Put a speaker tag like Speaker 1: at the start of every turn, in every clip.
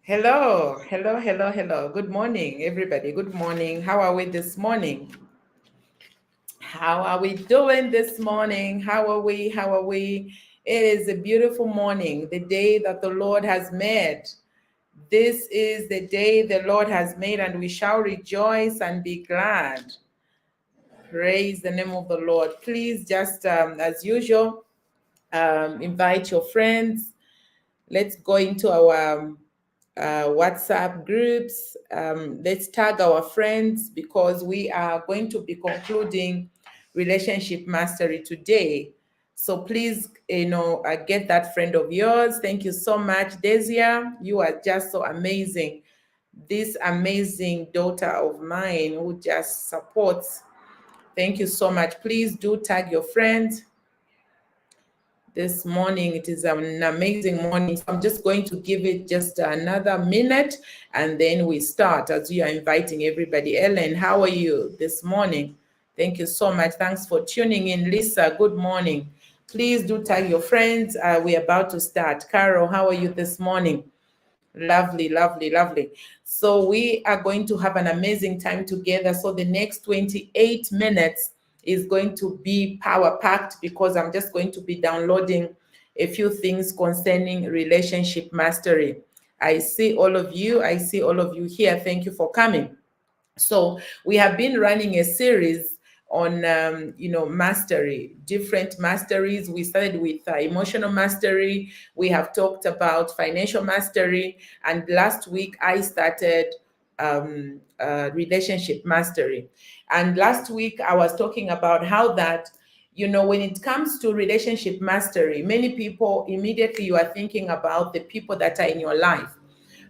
Speaker 1: Hello, hello, hello, hello. Good morning, everybody. Good morning. How are we this morning? How are we doing this morning? How are we? How are we? It is a beautiful morning, the day that the Lord has made. This is the day the Lord has made, and we shall rejoice and be glad. Praise the name of the Lord. Please, just as usual, invite your friends. Let's go into our WhatsApp groups. Let's tag our friends because we are going to be concluding relationship mastery today. So please, get that friend of yours. Thank you so much, Desia. You are just so amazing. This amazing daughter of mine who just supports. Thank you so much. Please do tag your friends this morning. It is an amazing morning. So I'm just going to give it just another minute and then we start as we are inviting everybody. Ellen, how are you this morning? Thank you so much. Thanks for tuning in. Lisa, good morning. Please do tag your friends. We're about to start. Carol, how are you this morning? Lovely, lovely, lovely. So we are going to have an amazing time together. So the next 28 minutes is going to be power packed because I'm just going to be downloading a few things concerning relationship mastery. I see all of you. I see all of you here. Thank you for coming. So we have been running a series on mastery, different masteries. We started with emotional mastery. We have talked about financial mastery, and last week I started relationship mastery. And last week I was talking about how that, when it comes to relationship mastery, many people immediately you are thinking about the people that are in your life.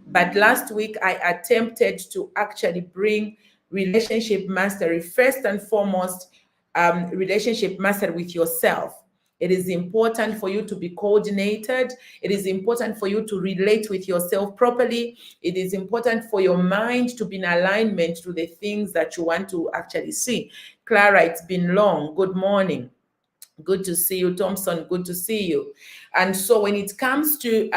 Speaker 1: But last week, I attempted to actually bring relationship mastery first and foremost, relationship mastery with yourself. It is important for you to be coordinated. It is important for you to relate with yourself properly. It is important for your mind to be in alignment to the things that you want to actually see. Clara, it's been long. Good morning. Good to see you, Thompson. Good to see you. And so when it comes to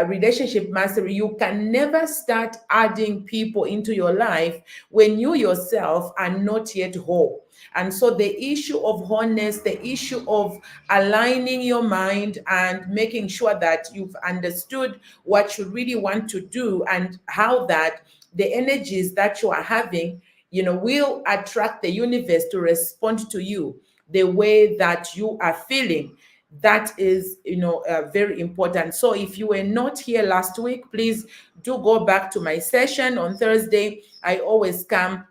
Speaker 1: relationship mastery, you can never start adding people into your life when you yourself are not yet whole. And so the issue of wholeness, the issue of aligning your mind and making sure that you've understood what you really want to do and how that the energies that you are having, will attract the universe to respond to you the way that you are feeling. That is very important. So if you were not here last week, please do go back to my session on Thursday. I always come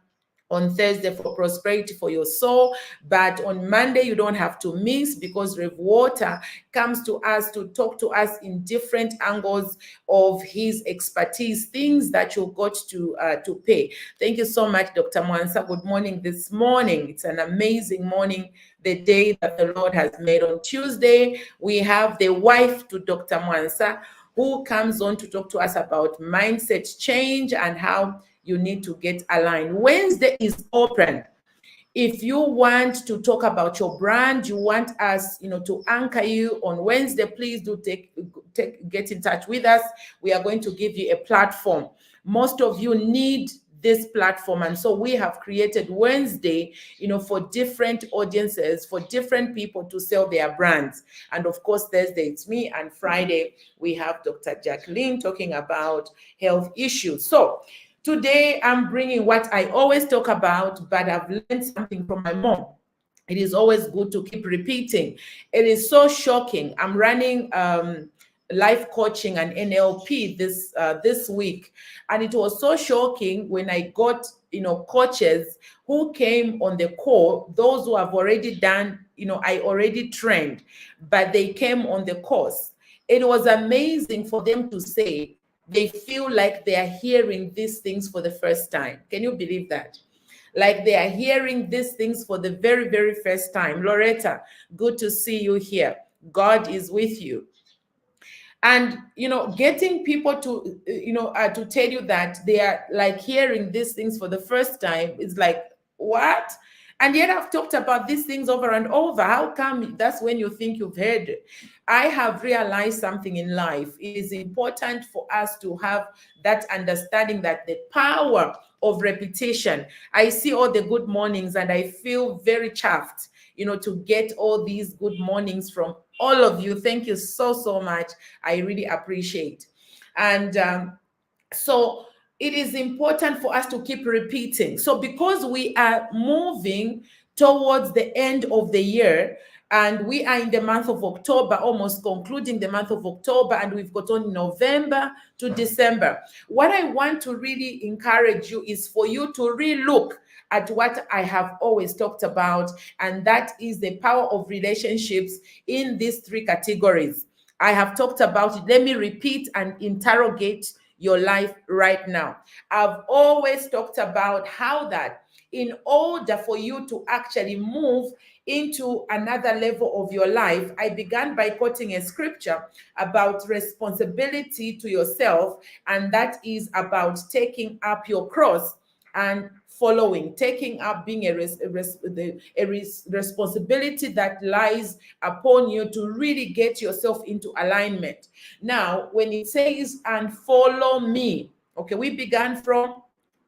Speaker 1: on Thursday for prosperity for your soul, but on Monday you don't have to miss because Rev Water comes to us to talk to us in different angles of his expertise, things that you got to pay. Thank you so much, Dr. Mwansa. Good morning this morning. It's an amazing morning, the day that the Lord has made. On Tuesday, we have the wife to Dr. Mwansa, who comes on to talk to us about mindset change and how you need to get aligned. Wednesday is open. If you want to talk about your brand, you want us, to anchor you on Wednesday, please do get in touch with us. We are going to give you a platform. Most of you need this platform, and so we have created Wednesday, for different audiences, for different people to sell their brands. And of course, Thursday it's me, and Friday we have Dr. Jacqueline talking about health issues. So today, I'm bringing what I always talk about, but I've learned something from my mom. It is always good to keep repeating. It is so shocking. I'm running life coaching and NLP this week, and it was so shocking when I got coaches who came on the call. Those who have already done, I already trained, but they came on the course. It was amazing for them to say they feel like they are hearing these things for the first time. Can you believe that? Like they are hearing these things for the very, very first time. Loretta, good to see you here. God is with you. And getting people to tell you that they are like hearing these things for the first time is like, what? And yet I've talked about these things over and over. How come that's when you think you've heard it? I have realized something in life. It is important for us to have that understanding that the power of repetition. I see all the good mornings and I feel very chuffed, to get all these good mornings from all of you. Thank you so, so much. I really appreciate. And so it is important for us to keep repeating. So because we are moving towards the end of the year, and we are in the month of October, almost concluding the month of October, and we've got on November to December. What I want to really encourage you is for you to re-look at what I have always talked about, and that is the power of relationships in these three categories. I have talked about it. Let me repeat and interrogate your life right now. I've always talked about how that in order for you to actually move into another level of your life, I began by quoting a scripture about responsibility to yourself, and that is about taking up your cross and following, taking up, being responsibility that lies upon you to really get yourself into alignment. Now, when it says, and follow me, okay, we began from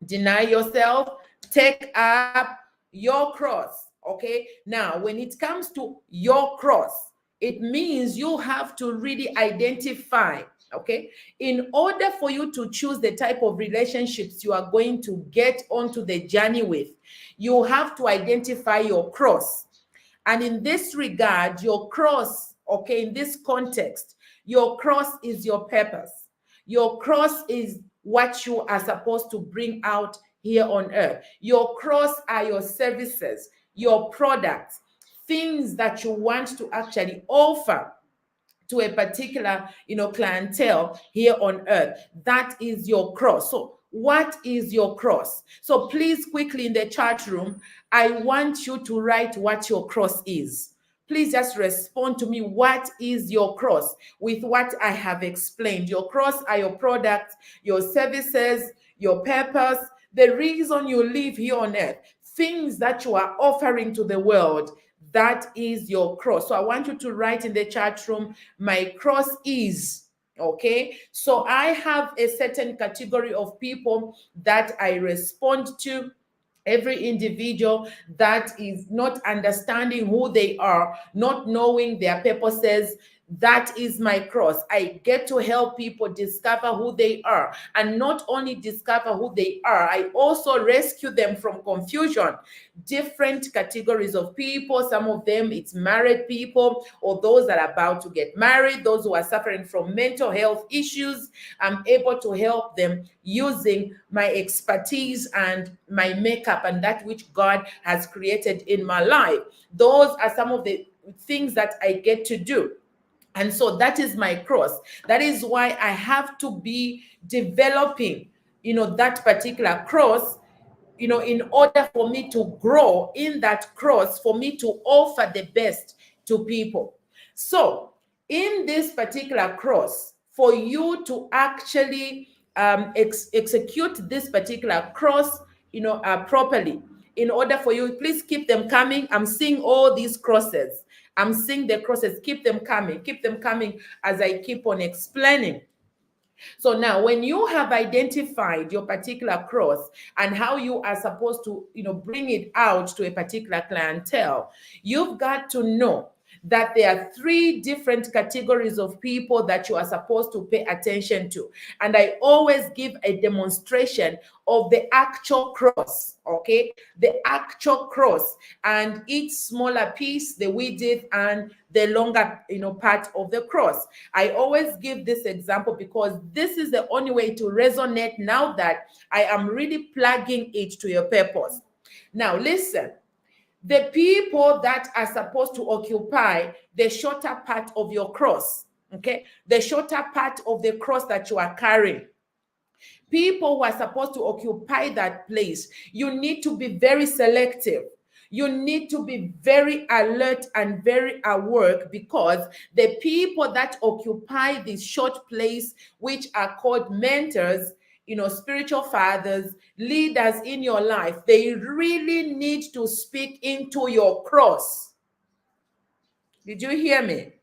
Speaker 1: deny yourself, take up your cross, okay? Now, when it comes to your cross, it means you have to really identify, okay? In order for you to choose the type of relationships you are going to get onto the journey with, you have to identify your cross. And in this regard, your cross, okay, in this context, your cross is your purpose. Your cross is what you are supposed to bring out here on earth. Your cross are your services, your products, things that you want to actually offer to a particular, clientele here on earth. That is your cross. So what is your cross? So please, quickly in the chat room, I want you to write what your cross is. Please just respond to me. What is your cross with what I have explained? Your cross are your products, your services, your purpose, the reason you live here on earth, things that you are offering to the world. That is your cross. So I want you to write in the chat room, my cross is, okay? So I have a certain category of people that I respond to. Every individual that is not understanding who they are, not knowing their purposes, that is my cross. I get to help people discover who they are, and not only discover who they are, I also rescue them from confusion. Different categories of people, some of them it's married people or those that are about to get married, those who are suffering from mental health issues. I'm able to help them using my expertise and my makeup and that which God has created in my life. Those are some of the things that I get to do. And so that is my cross. That is why I have to be developing, that particular cross, in order for me to grow in that cross, for me to offer the best to people. So in this particular cross, for you to actually execute this particular cross, properly, in order for you, please keep them coming. I'm seeing all these crosses. I'm seeing the crosses. Keep them coming as I keep on explaining. So now when you have identified your particular cross and how you are supposed to, bring it out to a particular clientele, you've got to know that there are three different categories of people that you are supposed to pay attention to. And I always give a demonstration of the actual cross, okay? The actual cross, and each smaller piece, the width and the longer, part of the cross. I always give this example because this is the only way to resonate now that I am really plugging it to your purpose. Now, listen. The people that are supposed to occupy the shorter part of your cross, okay? The shorter part of the cross that you are carrying. People who are supposed to occupy that place, you need to be very selective. You need to be very alert and very aware, because the people that occupy this short place, which are called mentors, spiritual fathers, leaders in your life, they really need to speak into your cross. Did you hear me?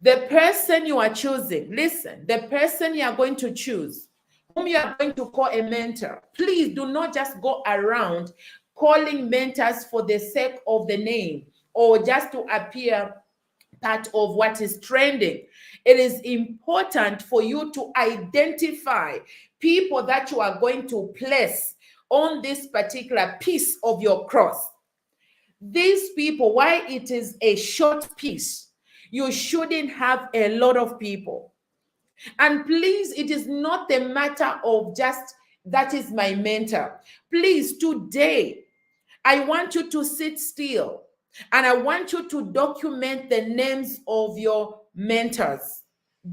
Speaker 1: The person you are choosing, listen, the person you are going to choose, whom you are going to call a mentor, please do not just go around calling mentors for the sake of the name or just to appear part of what is trending. It is important for you to identify people that you are going to place on this particular piece of your cross. These people, why it is a short piece, you shouldn't have a lot of people. And please, it is not the matter of just that is my mentor. Please, today, I want you to sit still and I want you to document the names of your mentors.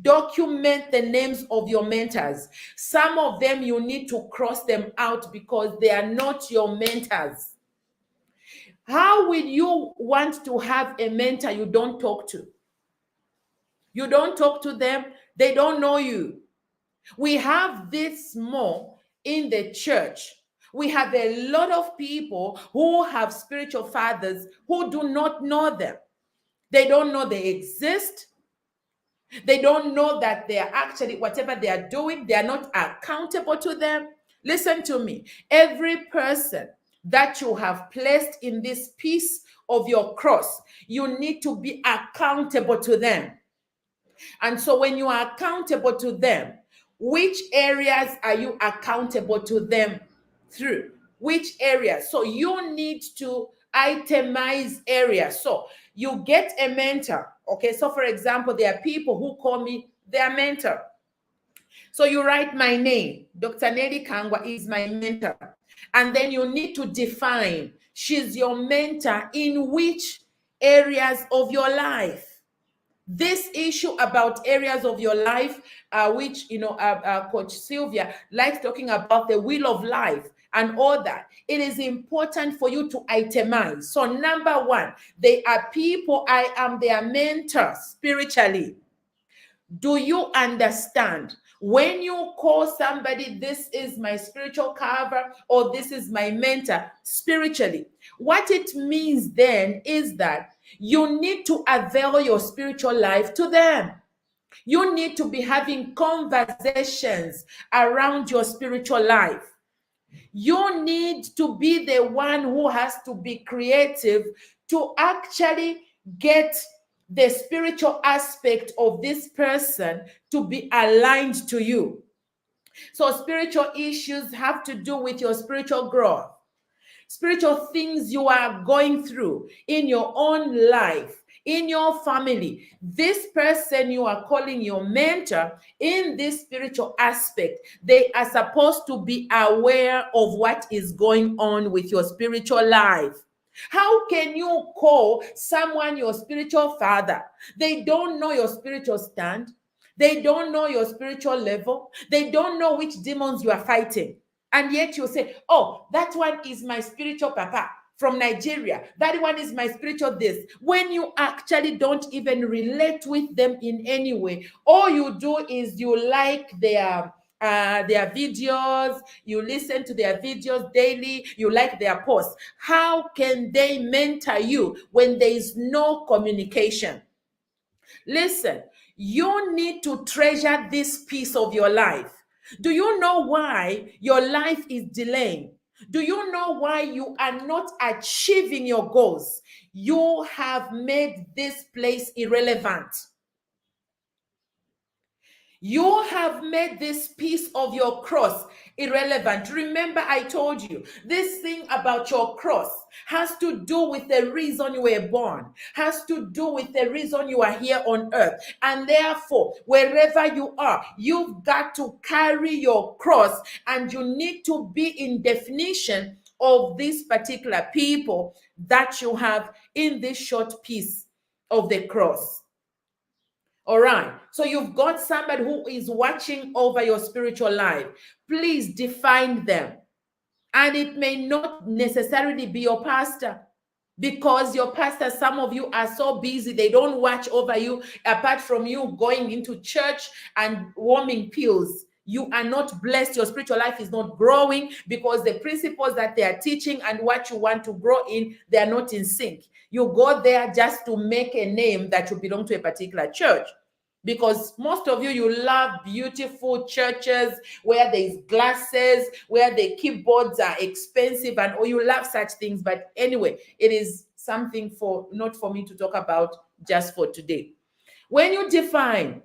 Speaker 1: Document the names of your mentors. Some of them you need to cross them out because they are not your mentors. How will you want to have a mentor you don't talk to? You don't talk to them, they don't know you. We have this more in the church. We have a lot of people who have spiritual fathers who do not know them. They don't know they exist. They don't know that they are actually, whatever they are doing, they are not accountable to them. Listen to me. Every person that you have placed in this piece of your cross, you need to be accountable to them. And so when you are accountable to them, which areas are you accountable to them through? Which areas? So you need to itemize areas. So you get a mentor. Okay, so for example, there are people who call me their mentor. So you write my name. Dr. Nelly Kangwa is my mentor. And then you need to define she's your mentor in which areas of your life. This issue about areas of your life, which Coach Sylvia likes talking about the wheel of life and all that. It is important for you to itemize. So number one, they are people, I am their mentor spiritually. Do you understand? When you call somebody, this is my spiritual cover or this is my mentor spiritually, what it means then is that you need to avail your spiritual life to them. You need to be having conversations around your spiritual life. You need to be the one who has to be creative to actually get the spiritual aspect of this person to be aligned to you. So spiritual issues have to do with your spiritual growth, spiritual things you are going through in your own life, in your family. This person you are calling your mentor in this spiritual aspect, they are supposed to be aware of what is going on with your spiritual life. How can you call someone your spiritual father? They don't know your spiritual stand. They don't know your spiritual level. They don't know which demons you are fighting. And yet you say, oh, that one is my spiritual papa from Nigeria. That one is my spiritual this. When you actually don't even relate with them in any way, all you do is you like their videos, you listen to their videos daily, you like their posts. How can they mentor you when there is no communication? Listen, you need to treasure this piece of your life. Do you know why your life is delaying? Do you know why you are not achieving your goals? You have made this place irrelevant. You have made this piece of your cross irrelevant. Remember, I told you this thing about your cross has to do with the reason you were born, has to do with the reason you are here on earth. And therefore, wherever you are, you've got to carry your cross and you need to be in definition of these particular people that you have in this short piece of the cross. All right. So you've got somebody who is watching over your spiritual life. Please define them. And it may not necessarily be your pastor, because your pastor, some of you are so busy, they don't watch over you apart from you going into church and warming pews. You are not blessed. Your spiritual life is not growing because the principles that they are teaching and what you want to grow in, they are not in sync. You go there just to make a name that you belong to a particular church. Because most of you love beautiful churches where there's glasses, where the keyboards are expensive, and or you love such things. But anyway, it is something for not for me to talk about just for today. When you define,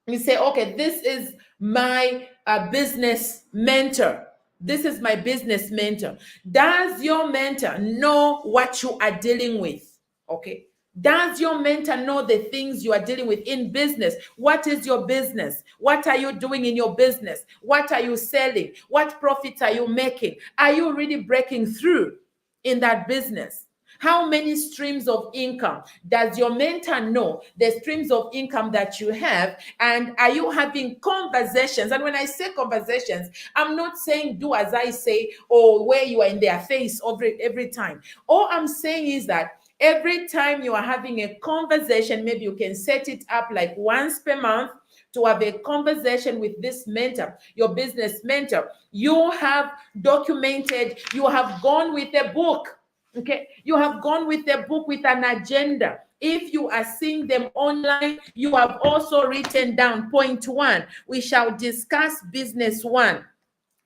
Speaker 1: you say, okay, this is my business mentor. This is my business mentor. Does your mentor know what you are dealing with? Okay. Does your mentor know the things you are dealing with in business? What is your business? What are you doing in your business? What are you selling? What profits are you making? Are you really breaking through in that business? How many streams of income does your mentor know, the streams of income that you have? And are you having conversations? And when I say conversations, I'm not saying do as I say or where you are in their face every time. All I'm saying is that every time you are having a conversation, maybe you can set it up like once per month to have a conversation with this mentor, your business mentor. You have documented, you have gone with a book. Okay, you have gone with a book with an agenda. If you are seeing them online, you have also written down point one. We shall discuss business one.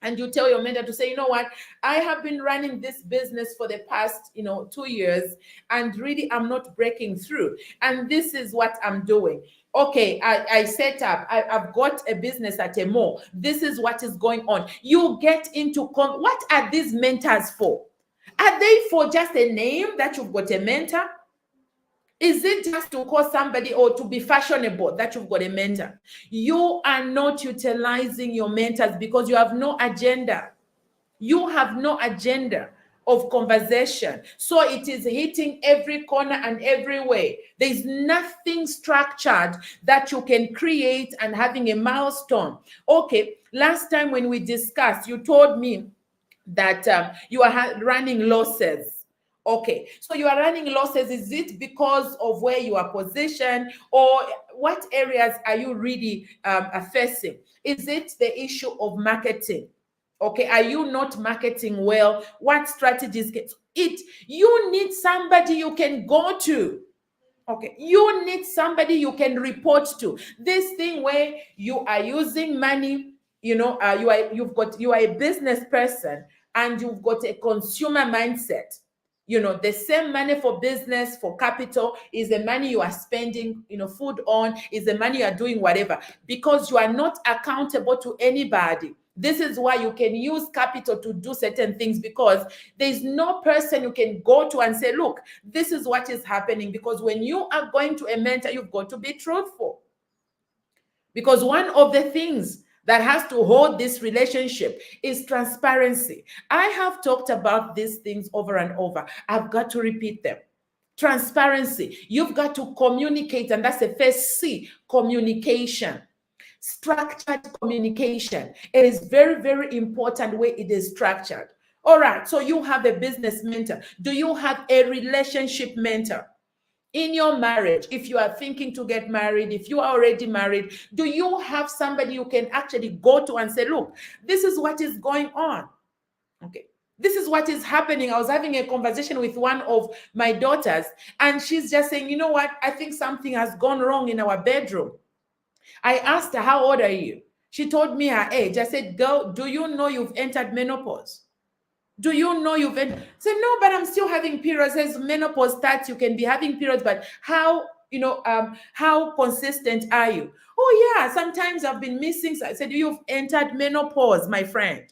Speaker 1: And you tell your mentor to say, you know what, I have been running this business for the past 2 years, and really I'm not breaking through, and this is what I'm doing. Okay, I set up, I've got a business at a mall. This is what is going on. You get into what are these mentors for? Are they for just a name that you've got a mentor? Is it just to call somebody or to be fashionable that you've got a mentor? You are not utilizing your mentors because you have no agenda. You have no agenda of conversation. So it is hitting every corner and every way. There's nothing structured that you can create and having a milestone. Okay, last time when we discussed, you told me that you are running losses. Okay, so you are running losses. Is it because of where you are positioned, or what areas are you really facing? Is it the issue of marketing? Okay, are you not marketing well? What strategies get it? You need somebody you can go to. Okay, you need somebody you can report to. This thing where you are using money, you are a business person and you've got a consumer mindset. The same money for business, for capital, is the money you are spending, food on, is the money you are doing whatever, because you are not accountable to anybody. This is why you can use capital to do certain things, because there's no person you can go to and say, look, this is what is happening. Because when you are going to a mentor, you've got to be truthful. Because one of the things that has to hold this relationship is transparency. I have talked about these things over and over. I've got to repeat them. Transparency. You've got to communicate, and that's the first C, communication. Structured communication. It is very, very important way it is structured. All right, so you have a business mentor. Do you have a relationship mentor? In your marriage, if you are thinking to get married, if you are already married, do you have somebody you can actually go to and say, look, this is what is going on? Okay, this is what is happening. I was having a conversation with one of my daughters, and she's just saying, you know what, I think something has gone wrong in our bedroom. I asked her, how old are you? She told me her age. I said, girl, do you know you've entered menopause? Do you know you've entered? Said, no, but I'm still having periods. As menopause starts, you can be having periods, but how consistent are you? Oh yeah, sometimes I've been missing. So I said, you've entered menopause, my friend.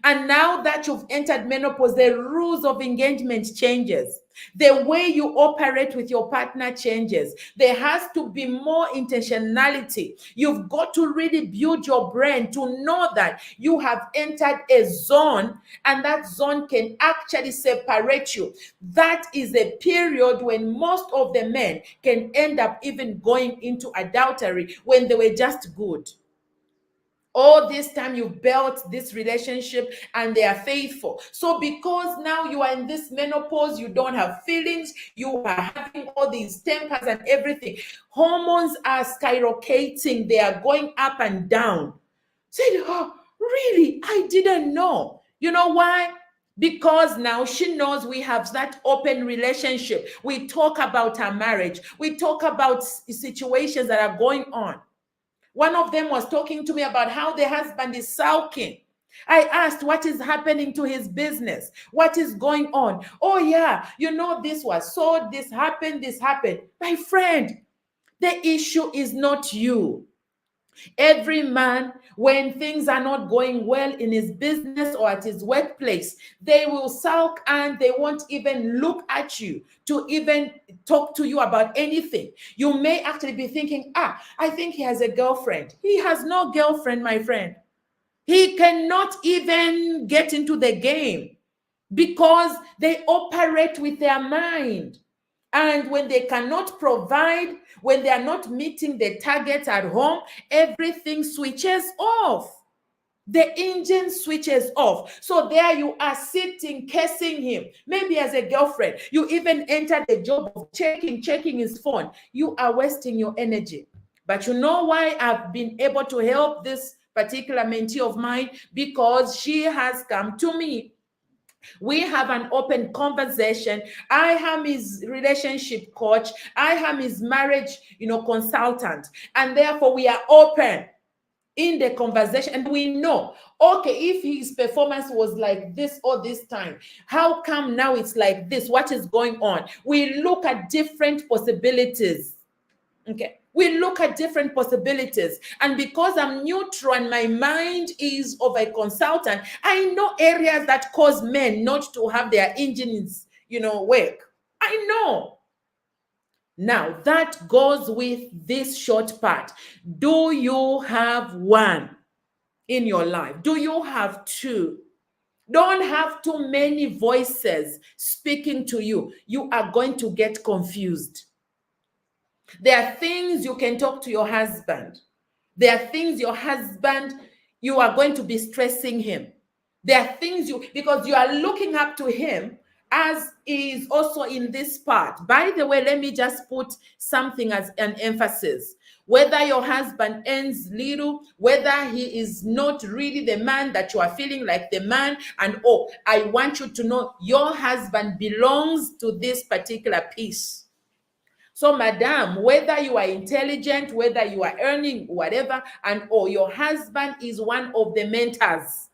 Speaker 1: And now that you've entered menopause, the rules of engagement changes. The way you operate with your partner changes. There has to be more intentionality. You've got to really build your brain to know that you have entered a zone, and that zone can actually separate you. That is a period when most of the men can end up even going into adultery when they were just good. All this time you built this relationship and they are faithful. So because now you are in this menopause, you don't have feelings, you are having all these tempers and everything. Hormones are skyrocketing, they are going up and down. Said, oh, really? I didn't know. You know why? Because now she knows we have that open relationship. We talk about our marriage. We talk about situations that are going on. One of them was talking to me about how the husband is sulking. I asked what is happening to his business. What is going on? Oh, yeah, this was so, this happened, this happened. My friend, the issue is not you. Every man, when things are not going well in his business or at his workplace, they will sulk and they won't even look at you to even talk to you about anything. You may actually be thinking, I think he has a girlfriend. He has no girlfriend, my friend. He cannot even get into the game because they operate with their mind. And when they cannot provide, when they are not meeting the targets at home, everything switches off. The engine switches off. So there you are sitting, cursing him. Maybe as a girlfriend, you even enter the job of checking his phone. You are wasting your energy. But you know why I've been able to help this particular mentee of mine? Because she has come to me. We have an open conversation. I am his relationship coach. I am his marriage, consultant. And therefore we are open in the conversation. And we know, okay, if his performance was like this all this time, how come now it's like this? What is going on? We look at different possibilities. Okay. We look at different possibilities. And because I'm neutral and my mind is of a consultant, I know areas that cause men not to have their engines, work. I know. Now, that goes with this short part. Do you have one in your life? Do you have two? Don't have too many voices speaking to you. You are going to get confused. There are things you can talk to your husband. There are things your husband, you are going to be stressing him. There are things because you are looking up to him, as is also in this part. By the way, let me just put something as an emphasis. Whether your husband earns little, whether he is not really the man that you are feeling like the man, and I want you to know your husband belongs to this particular piece. So, madam, whether you are intelligent, whether you are earning, whatever, and your husband is one of the mentors,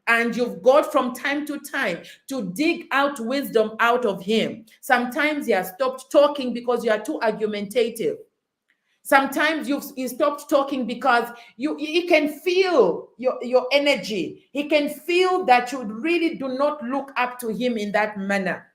Speaker 1: and you've got from time to time to dig out wisdom out of him. Sometimes he has stopped talking because you are too argumentative. Sometimes you stopped talking because he can feel your energy. He can feel that you really do not look up to him in that manner.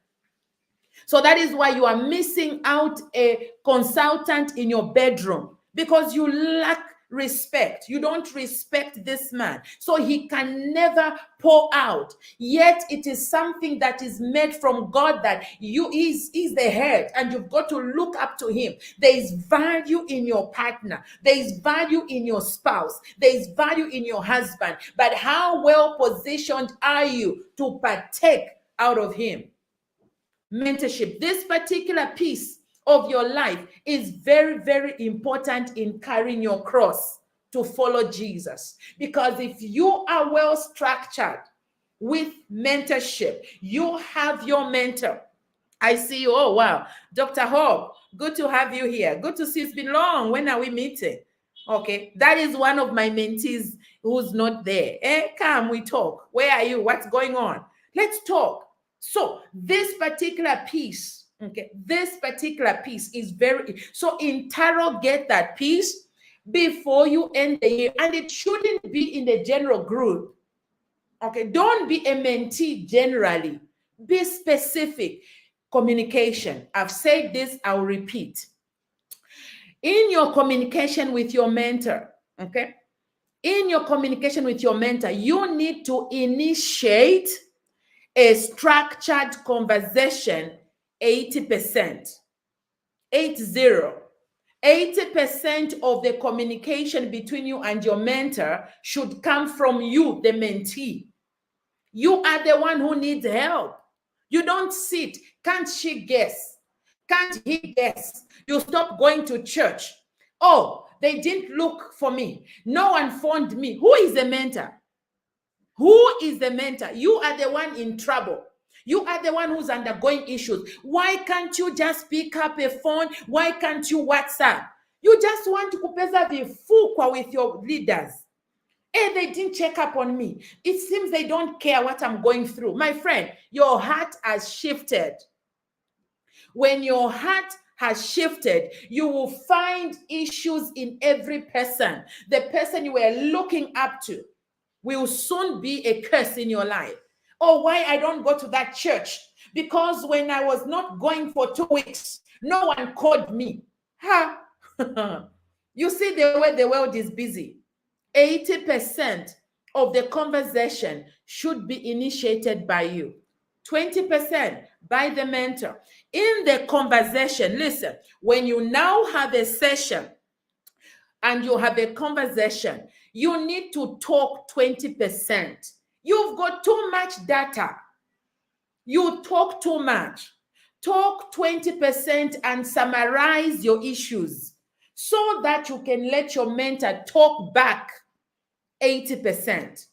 Speaker 1: So that is why you are missing out a consultant in your bedroom, because you lack respect. You don't respect this man. So he can never pour out. Yet it is something that is made from God, that is the head and you've got to look up to him. There is value in your partner. There is value in your spouse. There is value in your husband. But how well positioned are you to partake out of him? Mentorship, this particular piece of your life, is very, very important in carrying your cross to follow Jesus. Because if you are well structured with mentorship, you have your mentor. I see you. Oh, wow. Dr. Hope, good to have you here. Good to see you. It's been long. When are we meeting? Okay. That is one of my mentees who's not there. Come, we talk. Where are you? What's going on? Let's talk. So this particular piece, this particular piece is so interrogate that piece before you end the year. And it shouldn't be in the general group. Okay, don't be a mentee generally. Be specific. Communication. I've said this, I'll repeat. In your communication with your mentor, in your communication with your mentor, you need to initiate a structured conversation 80%. 80%. 80% of the communication between you and your mentor should come from you, the mentee. You are the one who needs help. You don't sit. Can't she guess? Can't he guess? You stop going to church. Oh, They didn't look for me. No one phoned me. Who is the mentor? Who is the mentor? You are the one in trouble. You are the one who's undergoing issues. Why can't you just pick up a phone? Why can't you WhatsApp? You just want to kupeza vifukwa with your leaders. Hey, they didn't check up on me. It seems they don't care what I'm going through. My friend, your heart has shifted. When your heart has shifted, you will find issues in every person. The person you were looking up to will soon be a curse in your life. Oh, why I don't go to that church? Because when I was not going for 2 weeks, no one called me. Ha! You see the way the world is busy. 80% of the conversation should be initiated by you. 20% by the mentor. In the conversation, listen, when you now have a session and you have a conversation, you need to talk 20%. You've got too much data. You talk too much. Talk 20% and summarize your issues so that you can let your mentor talk back 80%.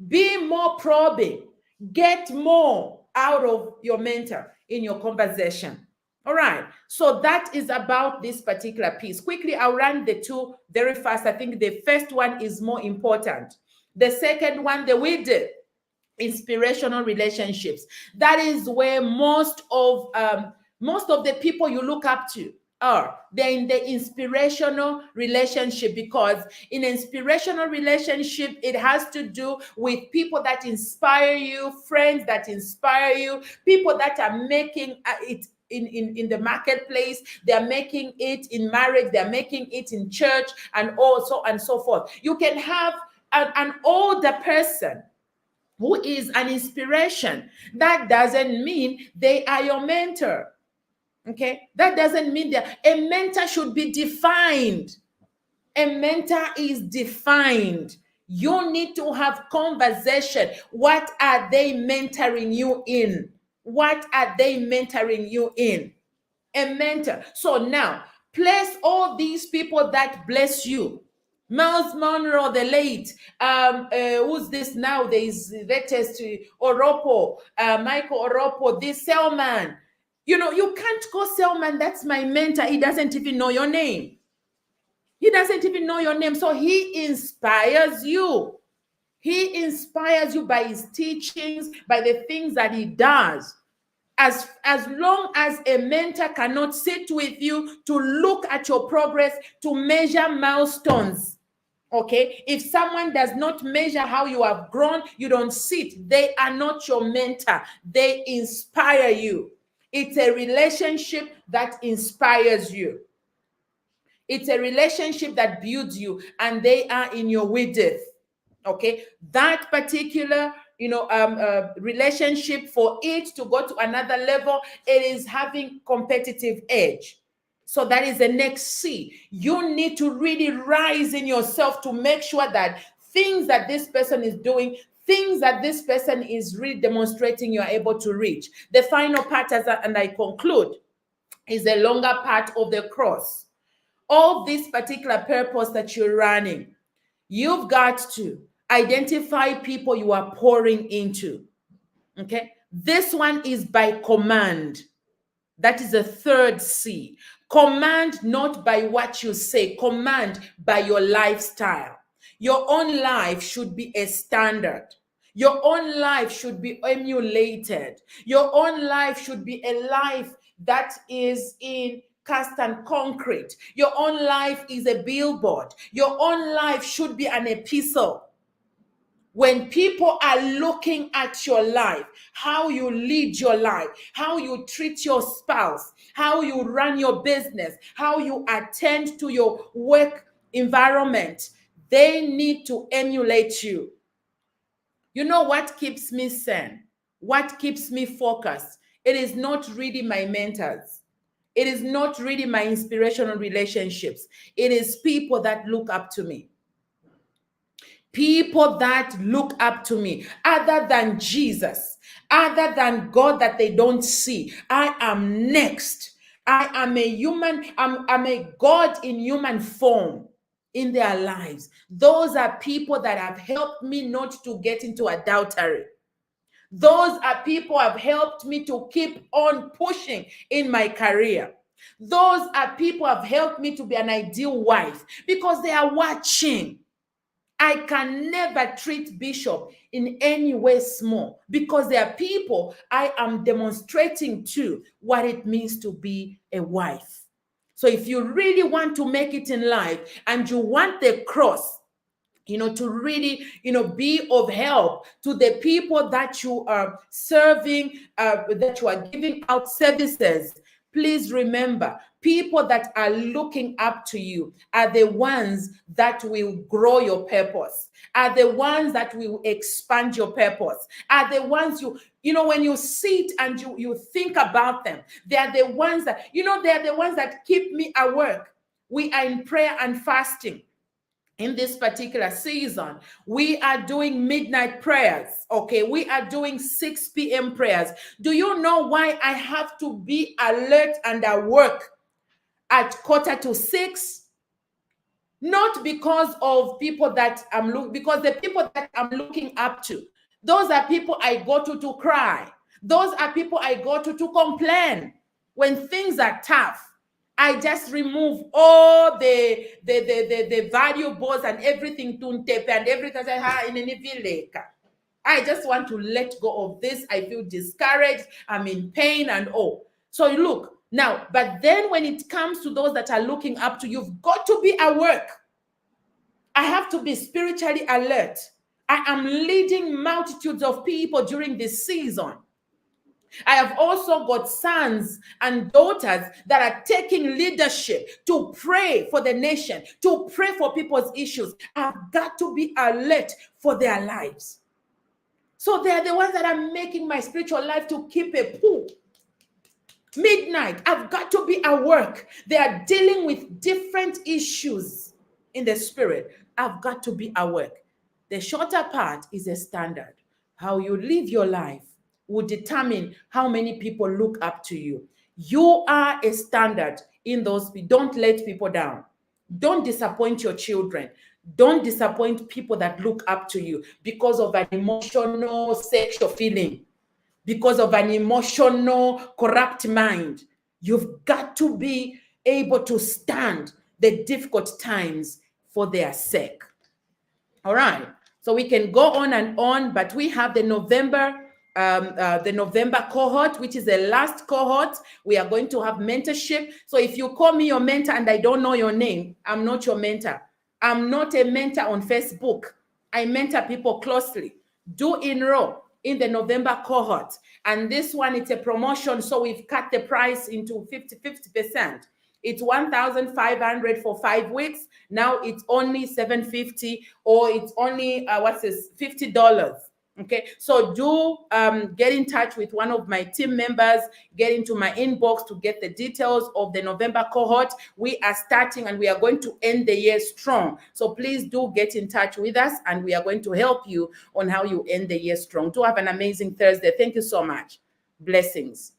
Speaker 1: Be more probing. Get more out of your mentor in your conversation. All right. So that is about this particular piece. Quickly, I'll run the two very fast. I think the first one is more important. The second one, the width, inspirational relationships. That is where most of the people you look up to are. They're in the inspirational relationship, because in an inspirational relationship, it has to do with people that inspire you, friends that inspire you, people that are making it in the marketplace, they're making it in marriage, they're making it in church, and also and so forth. You can have an older person who is an inspiration. That doesn't mean they are your mentor. Okay, that doesn't mean that a mentor should be defined. A mentor is defined. You need to have conversation. What are they mentoring you in? What are they mentoring you in? A mentor. So now, place all these people that bless you. Miles Monroe, the late, who's this now? There is latest Oropo, Michael Oropo, this Selman. You know, you can't call Selman, that's my mentor. He doesn't even know your name. He doesn't even know your name. So he inspires you. He inspires you by his teachings, by the things that he does. As long as a mentor cannot sit with you to look at your progress, to measure milestones, okay? If someone does not measure how you have grown, you don't sit. They are not your mentor. They inspire you. It's a relationship that inspires you. It's a relationship that builds you, and they are in your width. Okay, that particular relationship, for it to go to another level, it is having competitive edge. So that is the next C. You need to really rise in yourself to make sure that things that this person is doing, things that this person is really demonstrating, you are able to reach. The final part, and I conclude, is the longer part of the cross. Of this particular purpose that you're running, you've got to identify people you are pouring into. Okay, this one is by command. That is the third C. Command, not by what you say, command by your lifestyle. Your own life should be a standard. Your own life should be emulated. Your own life should be a life that is in cast and concrete. Your own life is a billboard. Your own life should be an epistle. When people are looking at your life, how you lead your life, how you treat your spouse, how you run your business, how you attend to your work environment, they need to emulate you. You know what keeps me sane? What keeps me focused? It is not really my mentors. It is not really my inspirational relationships. It is people that look up to me. People that look up to me, other than Jesus, other than God that they don't see. I am next. I am a human, I'm a God in human form. in their lives. Those are people that have helped me not to get into adultery. Those are people who have helped me to keep on pushing in my career. Those are people who have helped me to be an ideal wife because they are watching. I can never treat Bishop in any way small because there are people I am demonstrating to what it means to be a wife. So if you really want to make it in life and you want the cross, to really, be of help to the people that you are serving, that you are giving out services, please remember, people that are looking up to you are the ones that will grow your purpose, are the ones that will expand your purpose, are the ones when you sit and you think about them, they are the ones that, they are the ones that keep me at work. We are in prayer and fasting. In this particular season, we are doing midnight prayers, okay? We are doing 6 p.m. prayers. Do you know why I have to be alert and at work at 5:45? Not because of people that because the people that I'm looking up to, those are people I go to cry. Those are people I go to complain. When things are tough, I just remove all the valuables and everything to tape and everything. I just want to let go of this. I feel discouraged. I'm in pain and all. So look now, but then when it comes to those that are looking up to you, you've got to be at work. I have to be spiritually alert. I am leading multitudes of people during this season. I have also got sons and daughters that are taking leadership to pray for the nation, to pray for people's issues. I've got to be alert for their lives. So they are the ones that are making my spiritual life to keep a pool. Midnight, I've got to be at work. They are dealing with different issues in the spirit. I've got to be at work. The shorter part is a standard. How you live your life will determine how many people look up to you. You are a standard in those. Don't let people down. Don't disappoint your children. Don't disappoint people that look up to you because of an emotional sexual feeling, because of an emotional corrupt mind. You've got to be able to stand the difficult times for their sake. All right. So we can go on, but we have the November cohort, which is the last cohort. We are going to have mentorship. So if you call me your mentor and I don't know your name, I'm not your mentor. I'm not a mentor on Facebook. I mentor people closely. Do enroll in the November cohort. And this one, it's a promotion. So we've cut the price into 50%. It's $1,500 for 5 weeks. Now it's only $750, or it's only $50. Okay, so do get in touch with one of my team members, get into my inbox to get the details of the November cohort. We are starting and we are going to end the year strong. So please do get in touch with us and we are going to help you on how you end the year strong. Do have an amazing Thursday. Thank you so much. Blessings.